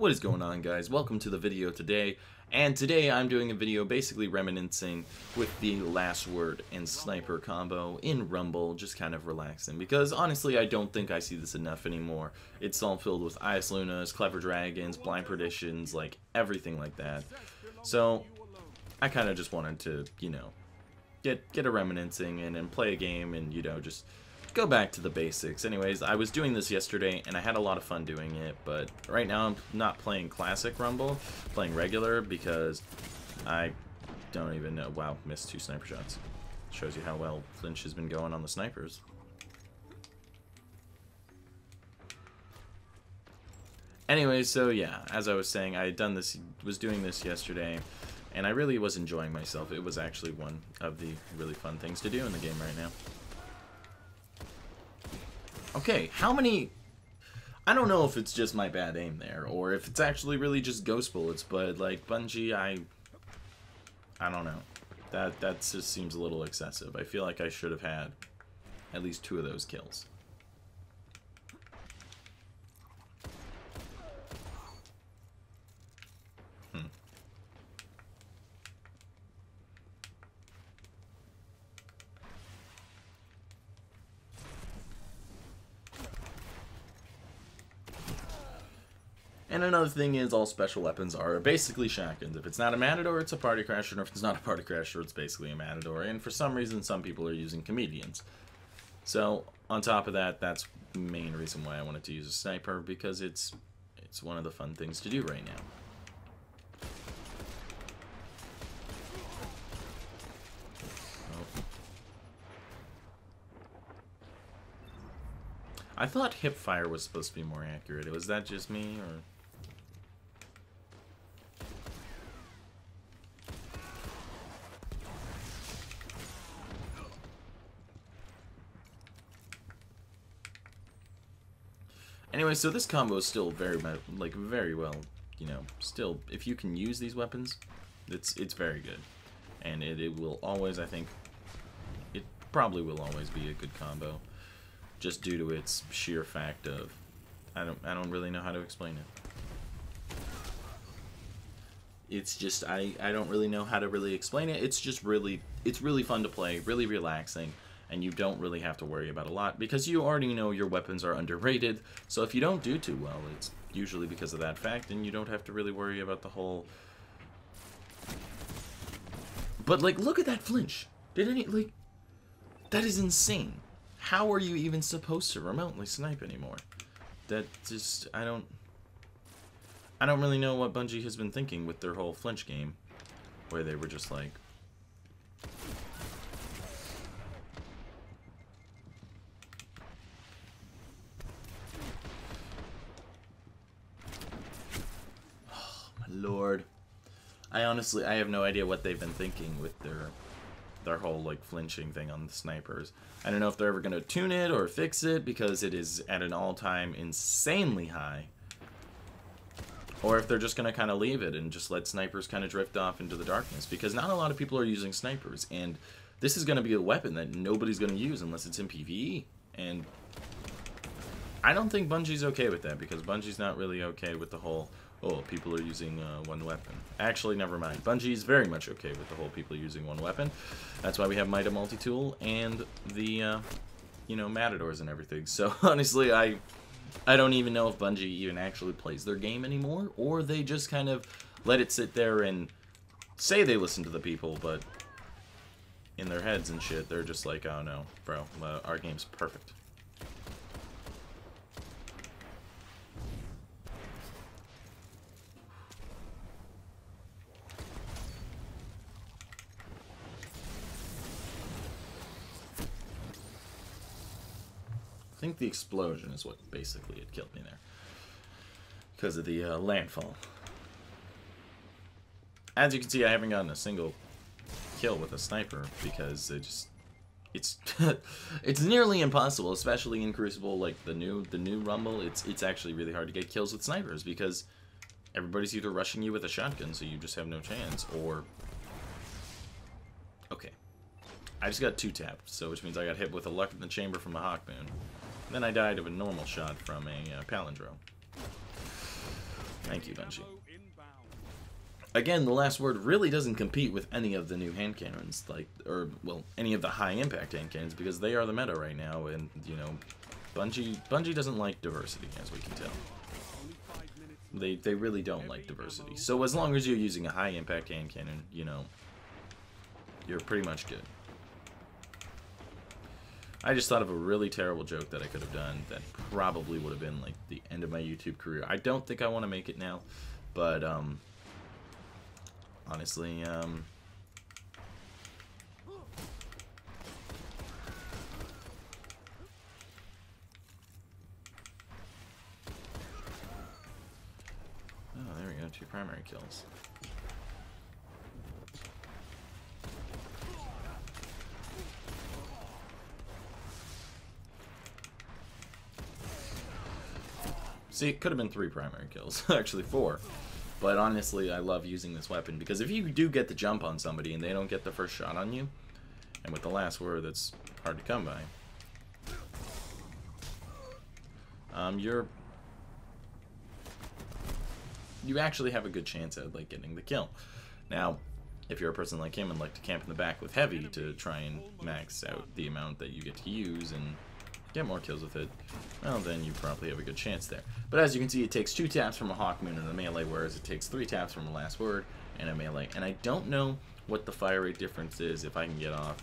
What is going on, guys? Welcome to the video today, and today I'm doing a video basically reminiscing with the last word and sniper combo in Rumble, just kind of relaxing, because honestly I don't think I see this enough anymore. It's all filled with Ice Lunas, Clever Dragons, Blind Perditions, like everything like that. So I kind of just wanted to, get a reminiscing and play a game and, just go back to the basics. Anyways, I was doing this yesterday and I had a lot of fun doing it, but right now I'm not playing classic Rumble, playing regular because I don't even know. Wow, missed 2 sniper shots. Shows you how well Flinch has been going on the snipers. Anyways, so yeah, as I was saying, I had was doing this yesterday, and I really was enjoying myself. It was actually one of the really fun things to do in the game right now. Okay, how many... I don't know if it's just my bad aim there, or if it's actually really just ghost bullets, but, like, Bungie, I don't know. That just seems a little excessive. I feel like I should have had at least 2 of those kills. And another thing is, all special weapons are basically shotguns. If it's not a Matador, it's a Party Crasher, and if it's not a Party Crasher, it's basically a Matador. And for some reason, some people are using Comedians. So, on top of that, that's the main reason why I wanted to use a Sniper, because it's one of the fun things to do right now. I thought hip fire was supposed to be more accurate. Was that just me, or... Anyway, so this combo is still very well, still, if you can use these weapons, it's very good. And it will always, I think, it probably will always be a good combo, just due to its sheer fact of, I don't really know how to explain it. It's just, I don't really know how to really explain it. It's just it's really fun to play, really relaxing. And you don't really have to worry about a lot, because you already know your weapons are underrated. So if you don't do too well, it's usually because of that fact, and you don't have to really worry about the whole... But, like, look at that flinch. That is insane. How are you even supposed to remotely snipe anymore? That just, I don't really know what Bungie has been thinking with their whole flinch game, where they were just like... Lord, I have no idea what they've been thinking with their whole, like, flinching thing on the snipers. I don't know if they're ever going to tune it or fix it, because it is at an all-time insanely high, or if they're just going to kind of leave it and just let snipers kind of drift off into the darkness, because not a lot of people are using snipers, and this is going to be a weapon that nobody's going to use unless it's in PvE, and I don't think Bungie's okay with that, because Bungie's not really okay with the whole... Oh, people are using one weapon. Actually, never mind. Bungie's very much okay with the whole people using one weapon. That's why we have Mida Multi-Tool and the, Matadors and everything. So, honestly, I don't even know if Bungie even actually plays their game anymore, or they just kind of let it sit there and say they listen to the people, but in their heads and shit, they're just like, oh no, bro, our game's perfect. I think the explosion is what basically had killed me there, because of the landfall. As you can see, I haven't gotten a single kill with a sniper, because it's it's nearly impossible, especially in Crucible, like the new Rumble. It's actually really hard to get kills with snipers, because everybody's either rushing you with a shotgun, so you just have no chance, or... Okay. I just got 2-tapped, so which means I got hit with a Luck in the Chamber from a Hawkmoon. Then I died of a normal shot from a Palindrome. Thank you, Bungie. Again, the last word really doesn't compete with any of the new hand cannons, like, or, well, any of the high impact hand cannons, because they are the meta right now, and, you know, Bungie doesn't like diversity, as we can tell. They really don't like diversity. So as long as you're using a high impact hand cannon, you know, you're pretty much good. I just thought of a really terrible joke that I could have done that probably would have been, like, the end of my YouTube career. I don't think I want to make it now, but, honestly, oh, there we go, 2 primary kills. See, it could have been 3 primary kills, actually 4. But honestly, I love using this weapon, because if you do get the jump on somebody and they don't get the first shot on you, and with the last word, that's hard to come by, you actually have a good chance at, like, getting the kill. Now, if you're a person like him and like to camp in the back with heavy to try and max out the amount that you get to use and get more kills with it, well, then you probably have a good chance there. But as you can see, it takes 2 taps from a Hawkmoon and a melee, whereas it takes 3 taps from a last word and a melee. And I don't know what the fire rate difference is, if I can get off.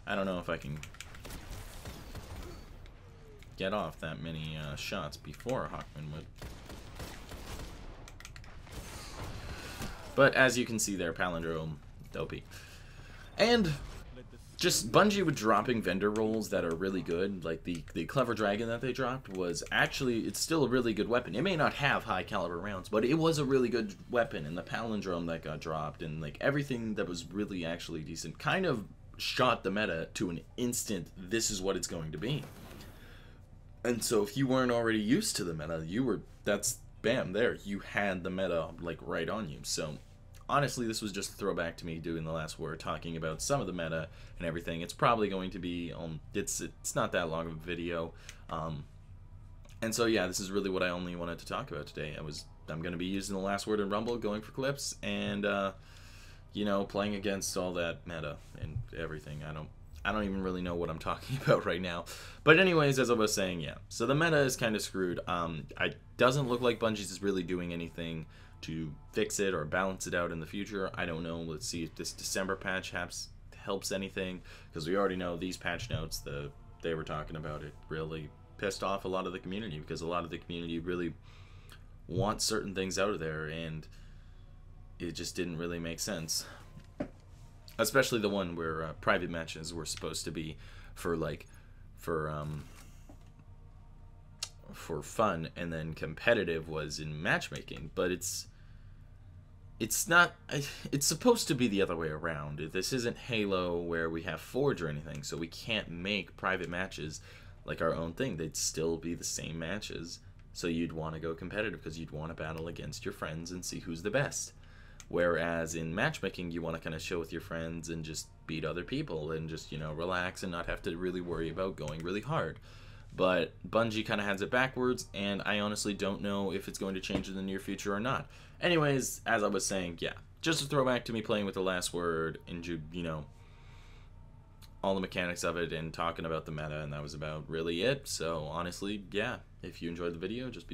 I don't know if I can get off that many shots before a Hawkmoon would. But as you can see there, Palindrome, dopey. And just Bungie with dropping vendor rolls that are really good, like the Clever Dragon that they dropped was actually, it's still a really good weapon. It may not have high caliber rounds, but it was a really good weapon, and the Palindrome that got dropped and like everything that was really actually decent kind of shot the meta to an instant, this is what it's going to be. And so if you weren't already used to the meta, that's bam, there, you had the meta like right on you. So honestly, this was just a throwback to me doing the last word, talking about some of the meta and everything. It's probably going to be, it's not that long of a video. And so yeah, this is really what I only wanted to talk about today. I'm going to be using the last word in Rumble, going for clips, and, you know, playing against all that meta and everything. I don't even really know what I'm talking about right now. But anyways, as I was saying, yeah. So the meta is kind of screwed. It doesn't look like Bungie's is really doing anything to fix it or balance it out in the future. I don't know. Let's see if this December patch helps anything, because we already know these patch notes they were talking about, it really pissed off a lot of the community, because a lot of the community really wants certain things out of there, and it just didn't really make sense. Especially the one where private matches were supposed to be for fun, and then competitive was in matchmaking. But it's not. It's supposed to be the other way around. This isn't Halo where we have Forge or anything, so we can't make private matches like our own thing. They'd still be the same matches. So you'd want to go competitive because you'd want to battle against your friends and see who's the best. Whereas in matchmaking, you want to kind of chill with your friends and just beat other people and just, you know, relax and not have to really worry about going really hard. But Bungie kind of has it backwards, and I honestly don't know if it's going to change in the near future or not. Anyways, as I was saying, yeah, just a throwback to me playing with the last word and, you know, all the mechanics of it and talking about the meta, and that was about really it. So honestly, yeah, if you enjoyed the video, just be